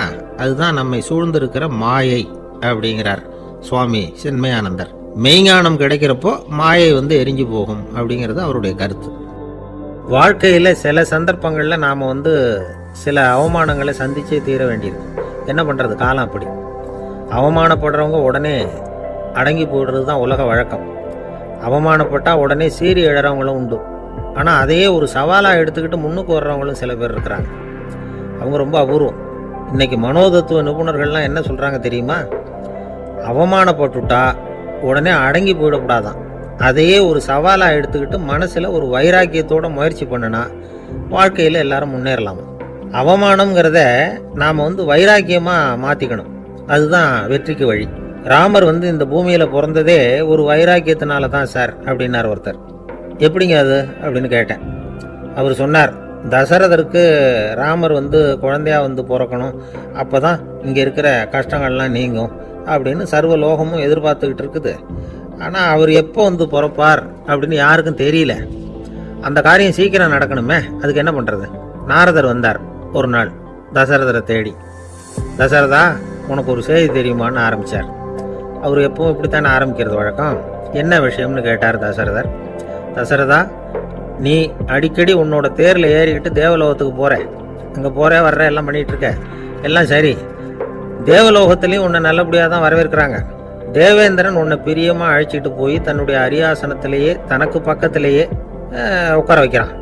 அதுதான் நம்மை சூழ்ந்திருக்கிற மாயை அப்படிங்கிறார் சுவாமி சின்மயானந்தர். மெய்ஞானம் கிடைக்கிறப்போ மாயை எரிஞ்சு போகும் அப்படிங்கிறது அவருடைய கருத்து. வாழ்க்கையில் சில சந்தர்ப்பங்களில் நாம் சில அவமானங்களை சந்திச்சே தீர வேண்டியிருக்கு. என்ன பண்ணுறது, காலம் அப்படி. அவமானப்படுறவங்க உடனே அடங்கி போடுறது தான் உலக வழக்கம். அவமானப்பட்டால் உடனே சீறி எழறவங்களும் உண்டு. ஆனால் அதையே ஒரு சவாலாக எடுத்துக்கிட்டு முன்னுக்கு வர்றவங்களும் சில பேர் இருக்கிறாங்க. அவங்க ரொம்ப அபூர்வம். இன்றைக்கி மனோதத்துவ நிபுணர்கள்லாம் என்ன சொல்கிறாங்க தெரியுமா? அவமானப்பட்டுட்டா உடனே அடங்கி போயிடக்கூடாதான். அதையே ஒரு சவாலாக எடுத்துக்கிட்டு மனசில் ஒரு வைராக்கியத்தோட முயற்சி பண்ணினா வாழ்க்கையில் எல்லாரும் முன்னேறலாமா. அவமானம்ங்கிறத நாம் வைராக்கியமாக மாற்றிக்கணும். அதுதான் வெற்றிக்கு வழி. ராமர் இந்த பூமியில் பிறந்ததே ஒரு வைராக்கியத்தினால தான் சார் அப்படின்னார் ஒருத்தர். எப்படிங்க அது அப்படின்னு கேட்டேன். அவர் சொன்னார், தசரதருக்கு ராமர் குழந்தையா பிறக்கணும், அப்போ தான் இங்கே இருக்கிற கஷ்டங்கள்லாம் நீங்கும் அப்படின்னு சர்வ லோகமும் எதிர்பார்த்துக்கிட்டு இருக்குது. ஆனால் அவர் எப்போ பிறப்பார் அப்படின்னு யாருக்கும் தெரியல. அந்த காரியம் சீக்கிரம் நடக்கணுமே, அதுக்கு என்ன பண்ணுறது? நாரதர் வந்தார் ஒரு நாள் தசரதரை தேடி. தசரதா, உனக்கு ஒரு செய்தி தெரியுமான்னு ஆரம்பித்தார். அவர் எப்பவும் இப்படித்தானே ஆரம்பிக்கிறது வழக்கம். என்ன விஷயம்னு கேட்டார் தசரதர். தசரதா, நீ அடிக்கடி உன்னோட தேரில் ஏறிக்கிட்டு தேவலோகத்துக்கு போகிற, அங்கே போகிற வர்ற எல்லாம் பண்ணிகிட்டு இருக்க, எல்லாம் சரி. தேவலோகத்துலேயும் உன்னை நல்லபடியாக தான் வரவேற்கிறாங்க. தேவேந்திரன் உன்னை பிரியமாக அழைச்சிட்டு போய் தன்னுடைய அரியாசனத்திலேயே தனக்கு பக்கத்திலேயே உட்கார வைக்கிறான்.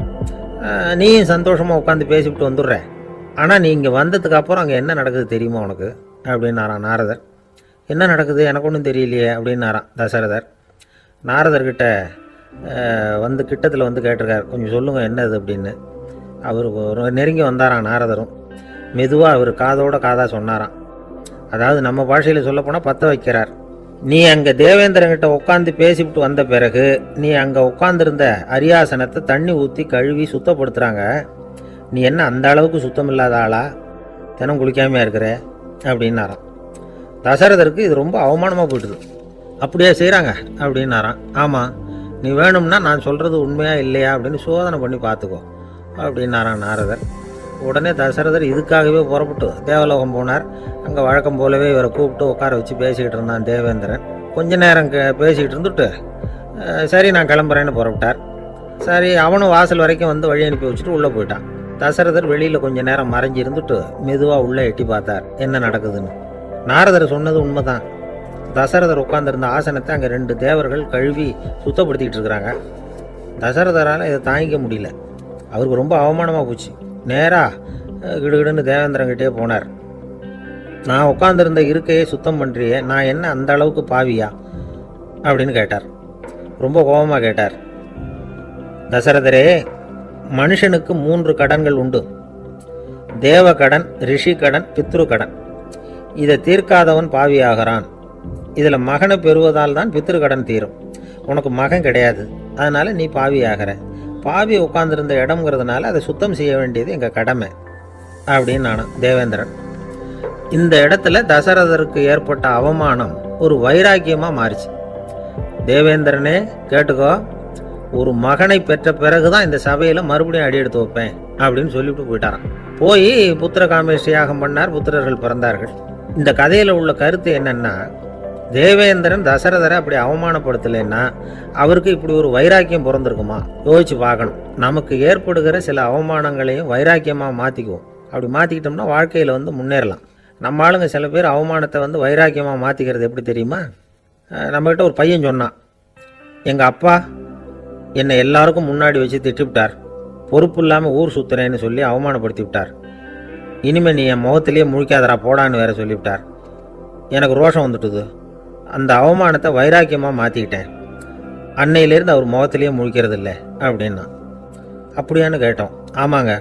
நீயும் சந்தோஷமாக உட்காந்து பேசிவிட்டு வந்துடுற. ஆனால் நீ இங்கே வந்ததுக்கு அப்புறம் அங்கே என்ன நடக்குது தெரியுமா உனக்கு அப்படின்னாரான் நாரதர். என்ன நடக்குது எனக்கு ஒன்றும் தெரியலையே அப்படின்னாரான் தசரதர். நாரதர்கிட்ட கிட்டத்தில் கேட்டிருக்கார், கொஞ்சம் சொல்லுங்கள் என்னது அப்படின்னு. அவர் நெருங்கி வந்தாராம் நாரதரும். மெதுவாக அவர் காதோட காதாக சொன்னாராம். அதாவது நம்ம பாஷையில் சொல்லப்போனால் பற்ற வைக்கிறார். நீ அங்கே தேவேந்திரங்கிட்ட உட்காந்து பேசிவிட்டு வந்த பிறகு நீ அங்கே உட்காந்துருந்த அரியாசனத்தை தண்ணி ஊற்றி கழுவி சுத்தப்படுத்துகிறாங்க. நீ என்ன அந்த அளவுக்கு சுத்தம் இல்லாத ஆளா, தினம் குளிக்காமையாக இருக்கிற அப்படின்னாராம். தசரதருக்கு இது ரொம்ப அவமானமாக போயிட்டுது. அப்படியே செய்கிறாங்க அப்படின்னாராம். ஆமாம், நீ வேணும்னா நான் சொல்கிறது உண்மையா இல்லையா அப்படின்னு சோதனை பண்ணி பார்த்துக்கோ அப்படின்னாரான் நாரதர். உடனே தசரதர் இதுக்காகவே புறப்பட்டு தேவலோகம் போனார். அங்கே வழக்கம் போலவே இவரை கூப்பிட்டு உட்கார வச்சு பேசிக்கிட்டு இருந்தான் தேவேந்திரன். கொஞ்ச நேரம் பேசிக்கிட்டு இருந்துட்டு சரி நான் கிளம்புறேன்னு புறப்பட்டார். சரி, அவனும் வாசல் வரைக்கும் வழி அனுப்பி வச்சுட்டு உள்ளே போயிட்டான். தசரதர் வெளியில் கொஞ்ச நேரம் மறைஞ்சி இருந்துட்டு மெதுவாக உள்ளே எட்டி பார்த்தார் என்ன நடக்குதுன்னு. நாரதர் சொன்னது உண்மைதான். தசரதர் உட்கார்ந்துருந்த ஆசனத்தை அங்கே 2 தேவர்கள் கழுவி சுத்தப்படுத்திக்கிட்டு இருக்கிறாங்க. தசரதரால் இதை தாங்கிக்க முடியல. அவருக்கு ரொம்ப அவமானமாக போச்சு. நேராக கிடுகிடுன்னு தேவேந்திரங்கிட்டே போனார். நான் உட்காந்துருந்த இருக்கையை சுத்தம் பண்ணுறியே, நான் என்ன அந்த அளவுக்கு பாவியா அப்படின்னு கேட்டார். ரொம்ப கோபமாக கேட்டார். தசரதரே, மனுஷனுக்கு 3 கடன்கள் உண்டு. தேவ கடன், ரிஷி கடன், பித்ரு கடன். இதை தீர்க்காதவன் பாவியாகிறான். இதில் மகனை பெறுவதால் தான் பித்ரு கடன் தீரும். உனக்கு மகன் கிடையாது, அதனால் நீ பாவியாகிற. பாவி உட்கார்ந்துருந்த இடம்ங்கிறதுனால அதை சுத்தம் செய்ய வேண்டியது எங்கள் கடமை அப்படின்னு நானும் தேவேந்திரன். இந்த இடத்துல தசரதருக்கு ஏற்பட்ட அவமானம் ஒரு வைராக்கியமாக மாறிச்சு. தேவேந்திரனே கேட்டுக்கோ, ஒரு மகனை பெற்ற பிறகுதான் இந்த சபையில் மறுபடியும் அடி எடுத்து வைப்பேன் அப்படின்னு சொல்லிவிட்டு போயிட்டாரான். போய் புத்திர காமேஷ்டி யாகம் பண்ணார். புத்திரர்கள் பிறந்தார்கள். இந்த கதையில் உள்ள கருத்து என்னன்னா, தேவேந்திரன் தசரதரை அப்படி அவமானப்படுத்தலைன்னா அவருக்கு இப்படி ஒரு வைராக்கியம் பிறந்திருக்குமா யோசிச்சு பார்க்கணும். நமக்கு ஏற்படுகிற சில அவமானங்களையும் வைராக்கியமாக மாற்றிக்குவோம். அப்படி மாற்றிக்கிட்டோம்னா வாழ்க்கையில் முன்னேறலாம். நம்ம ஆளுங்க சில பேர் அவமானத்தை வைராக்கியமாக மாற்றிக்கிறது எப்படி தெரியுமா? நம்மகிட்ட ஒரு பையன் சொன்னான், எங்கள் அப்பா என்னை எல்லாருக்கும் முன்னாடி வச்சு திட்டுவிட்டார், பொறுப்பு இல்லாமல் ஊர் சுற்றுறேன்னு சொல்லி அவமானப்படுத்தி விட்டார். இனிமேல் நீ என் முகத்திலேயே முழிக்காதரா போடான்னு வேற சொல்லிவிட்டார். எனக்கு ரோஷம் வந்துட்டுது. அந்த அவமானத்தை வைராக்கியமாக மாற்றிக்கிட்டேன். அன்னையிலேருந்து அவர் முகத்திலேயே முழிக்கிறது இல்லை அப்படின்னா. அப்படியான்னு கேட்டோம். ஆமாங்க,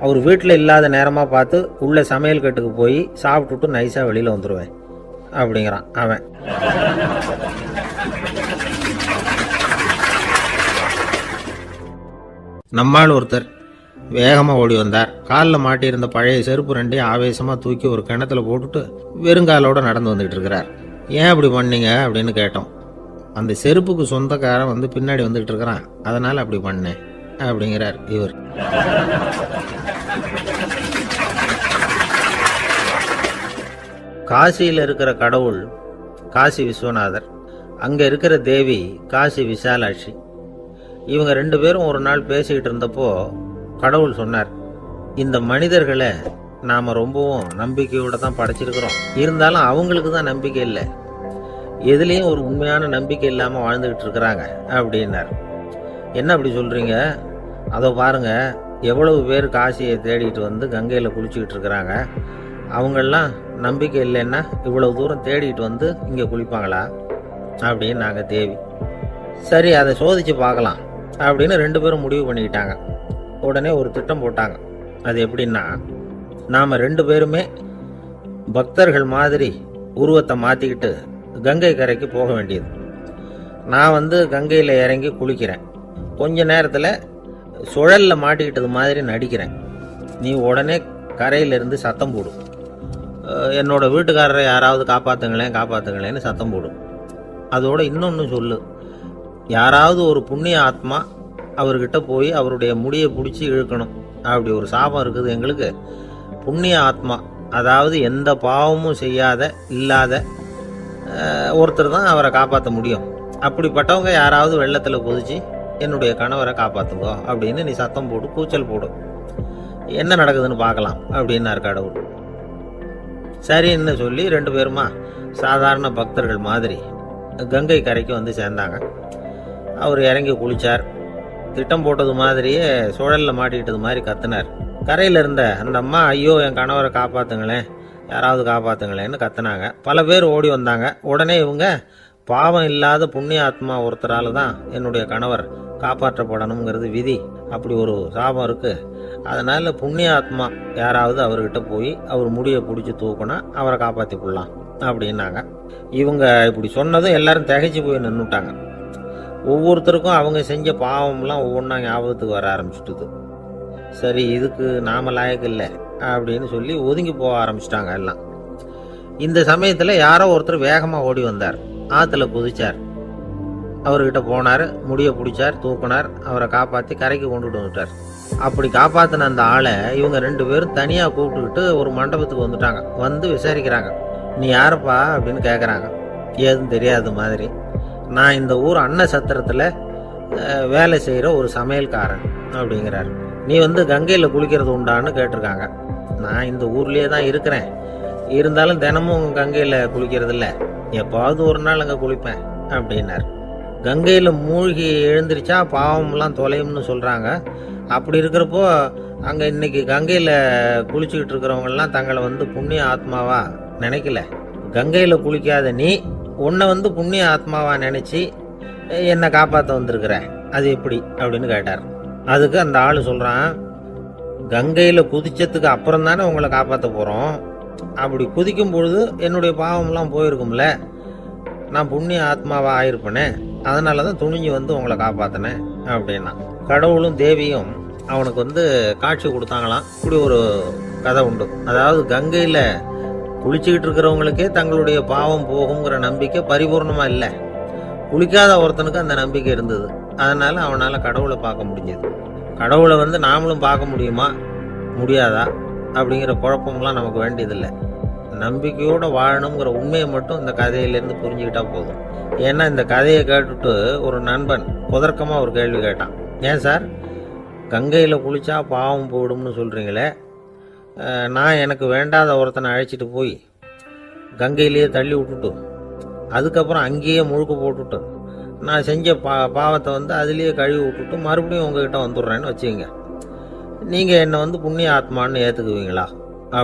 அவர் வீட்டில் இல்லாத நேரமாக பார்த்து உள்ள சமையல் கட்டுக்கு போய் சாப்பிட்டுட்டு நைஸாக வெளியில் வந்துடுவேன் அப்படிங்கிறான் அவன். நம்மால் ஒருத்தர் வேகமாக ஓடி வந்தார். காலில் மாட்டியிருந்த பழைய செருப்பு ரெண்டையும் ஆவேசமாக தூக்கி ஒரு கிணத்துல போட்டுட்டு வெறுங்காலோடு நடந்து வந்துகிட்டு இருக்கிறார். ஏன் அப்படி பண்ணீங்க அப்படின்னு கேட்டோம். அந்த செருப்புக்கு சொந்தக்காரன் வந்து பின்னாடி வந்துகிட்டு இருக்கிறான், அதனால் அப்படி பண்ணேன் அப்படிங்கிறார் இவர். காசியில் இருக்கிற கடவுள் காசி விஸ்வநாதர், அங்கே இருக்கிற தேவி காசி விசாலாட்சி. இவங்க 2 பேரும் ஒரு நாள் பேசிக்கிட்டு இருந்தப்போ கடவுள் சொன்னார், இந்த மனிதர்களை நாம் ரொம்பவும் நம்பிக்கையோடு தான் படைச்சிருக்கிறோம், இருந்தாலும் அவங்களுக்கு தான் நம்பிக்கை இல்லை, எதுலேயும் ஒரு உண்மையான நம்பிக்கை இல்லாமல் வாழ்ந்துக்கிட்டு இருக்கிறாங்க அப்படின்னார். என்ன அப்படி சொல்கிறீங்க? அதோ பாருங்கள், எவ்வளவு பேர் காசியை தேடிட்டு வந்து கங்கையில் குளிச்சுக்கிட்டு இருக்கிறாங்க, அவங்களெலாம் நம்பிக்கை இல்லைன்னா இவ்வளவு தூரம் தேடிட்டு வந்து இங்கே குளிப்பாங்களா அப்படின்னு நாங்கள் தேவி. சரி, அதை சோதித்து பார்க்கலாம் அப்படின்னு 2 பேரும் முடிவு பண்ணிக்கிட்டாங்க. உடனே ஒரு திட்டம் போட்டாங்க. அது எப்படின்னா, நாம் 2 பேருமே பக்தர்கள் மாதிரி உருவத்தை மாற்றிக்கிட்டு கங்கை கரைக்கு போக வேண்டியது. நான் வந்து கங்கையில் இறங்கி குளிக்கிறேன், கொஞ்ச நேரத்தில் சுழலில் மாட்டிக்கிட்டது மாதிரி நடிக்கிறேன். நீ உடனே கரையிலிருந்து சத்தம் போடும், என்னோட வீட்டுக்காரரை யாராவது காப்பாற்றுங்களேன்னு சத்தம் போடும். அதோட இன்னொன்று சொல்லு, யாராவது ஒரு புண்ணிய ஆத்மா அவர்கிட்ட போய் அவருடைய முடியை பிடிச்சி இழுக்கணும், அப்படி ஒரு சாபம் இருக்குது எங்களுக்கு. புண்ணிய ஆத்மா, அதாவது எந்த பாவமும் செய்யாத இல்லாத ஒருத்தர் தான் அவரை காப்பாற்ற முடியும். அப்படிப்பட்டவங்க யாராவது வெள்ளத்தில் குதிச்சு என்னுடைய கணவரை காப்பாற்றுங்கோ அப்படின்னு நீ சத்தம் போடு, கூச்சல் போடும், என்ன நடக்குதுன்னு பார்க்கலாம் அப்படின்னார் கடவுள். சரின்னு சொல்லி 2 பேருமா சாதாரண பக்தர்கள் மாதிரி கங்கை கரைக்கு வந்து சேர்ந்தாங்க. அவர் இறங்கி குளித்தார். திட்டம் போட்டது மாதிரியே சுழலில் மாட்டிக்கிட்டது மாதிரி கத்துனார். கரையில் இருந்த அந்த அம்மா, ஐயோ என் கணவரை காப்பாற்றுங்களேன், யாராவது காப்பாற்றுங்களேன்னு கத்துனாங்க. பல பேர் ஓடி வந்தாங்க. உடனே இவங்க, பாவம் இல்லாத புண்ணிய ஆத்மா ஒருத்தரால் தான் என்னுடைய கணவர் காப்பாற்றப்படணுங்கிறது விதி, அப்படி ஒரு சாபம் இருக்குது, அதனால் புண்ணிய ஆத்மா யாராவது அவர்கிட்ட போய் அவர் முடியை பிடிச்சி தூக்குனா அவரை காப்பாற்றி கொள்ளலாம் அப்படின்னாங்க. இவங்க இப்படி சொன்னதும் எல்லாரும் திகைச்சு போய் நின்றுட்டாங்க. ஒவ்வொருத்தருக்கும் அவங்க செஞ்ச பாவம்லாம் ஒவ்வொன்றா ஞாபகத்துக்கு வர ஆரம்பிச்சுட்டுது. சரி, இதுக்கு நாம லாயக்கு இல்லை அப்படின்னு சொல்லி ஒதுங்கி போக ஆரம்பிச்சிட்டாங்க எல்லாம். இந்த சமயத்தில் யாரோ ஒருத்தர் வேகமாக ஓடி வந்தார், ஆற்றுல குதிச்சார். அவர்கிட்ட போனார், முடியை பிடிச்சார், தூக்கினார், அவரை காப்பாற்றி கரைக்கு கொண்டுட்டு வந்துட்டார். அப்படி காப்பாற்றின அந்த ஆளை இவங்க 2 பேரும் தனியாக கூப்பிட்டுக்கிட்டு ஒரு மண்டபத்துக்கு வந்துட்டாங்க. வந்து விசாரிக்கிறாங்க. நீ யாருப்பா அப்படின்னு கேட்குறாங்க. ஏதும் தெரியாத மாதிரி. நான் இந்த ஊர் அன்ன சத்திரத்தில் வேலை செய்கிற ஒரு சமையல்காரன் அப்படிங்கிறார். நீ வந்து கங்கையில் குளிக்கிறது உண்டான்னு கேட்டிருக்காங்க. நான் இந்த ஊர்லேயே தான் இருக்கிறேன், இருந்தாலும் தினமும் கங்கையில் குளிக்கிறது இல்லை, எப்பாவது ஒரு நாள் அங்கே குளிப்பேன் அப்படின்னார். கங்கையில் மூழ்கி எழுந்திரிச்சா பாவம்லாம் தொலையும்னு சொல்கிறாங்க. அப்படி இருக்கிறப்போ அங்கே இன்னைக்கு கங்கையில் குளிச்சுக்கிட்டு இருக்கிறவங்கெல்லாம் தங்களை வந்து புண்ணிய ஆத்மாவா நினைக்கல. கங்கையில் குளிக்காத நீ உன்னை வந்து புண்ணிய ஆத்மாவா நினச்சி என்னை காப்பாற்ற வந்திருக்கிற, அது எப்படி அப்படின்னு கேட்டார். அதுக்கு அந்த ஆள் சொல்கிறான், கங்கையில் குதிச்சதுக்கு அப்புறம் தானே உங்களை காப்பாற்ற போகிறோம், அப்படி குதிக்கும் பொழுது என்னுடைய பாவம்லாம் போயிருக்கும்ல, நான் புண்ணிய ஆத்மாவா ஆயிருப்பேனே, அதனால தான் துணிஞ்சு வந்து உங்களை காப்பாற்றினேன் அப்படின்னா. கடவுளும் தேவியும் அவனுக்கு வந்து காட்சி கொடுத்தாங்களாம். இப்படி ஒரு கதை உண்டு. அதாவது கங்கையில் குளிச்சுக்கிட்டு இருக்கிறவங்களுக்கே தங்களுடைய பாவம் போகுங்கிற நம்பிக்கை பரிபூர்ணமாக இல்லை, குளிக்காத ஒருத்தனுக்கு அந்த நம்பிக்கை இருந்தது. அதனால் அவனால் கடவுளை பார்க்க முடிஞ்சது. கடவுளை வந்து நாமளும் பார்க்க முடியுமா முடியாதா அப்படிங்கிற குழப்பம்லாம் நமக்கு வேண்டியதில்லை. நம்பிக்கையோடு வாழணுங்கிற உண்மையை மட்டும் இந்த கதையிலேருந்து புரிஞ்சுக்கிட்டா போதும். ஏன்னா இந்த கதையை கேட்டுட்டு ஒரு நண்பன் குதர்க்கமாக ஒரு கேள்வி கேட்டான். ஏன் சார், கங்கையில் குளித்தா பாவம் போயிடும்னு சொல்கிறீங்களே, நான் எனக்கு வேண்டாத ஒருத்தனை அழைச்சிட்டு போய் கங்கையிலேயே தள்ளி விட்டுட்டு அதுக்கப்புறம் அங்கேயே முழுக்க போட்டுட்டு நான் செஞ்ச பாவத்தை வந்து அதுலேயே கழுவி விட்டுட்டு மறுபடியும் உங்ககிட்ட வந்துடுறேன்னு வச்சுக்கோங்க, நீங்கள் என்னை வந்து புண்ணிய ஆத்மான்னு ஏற்றுக்குவீங்களா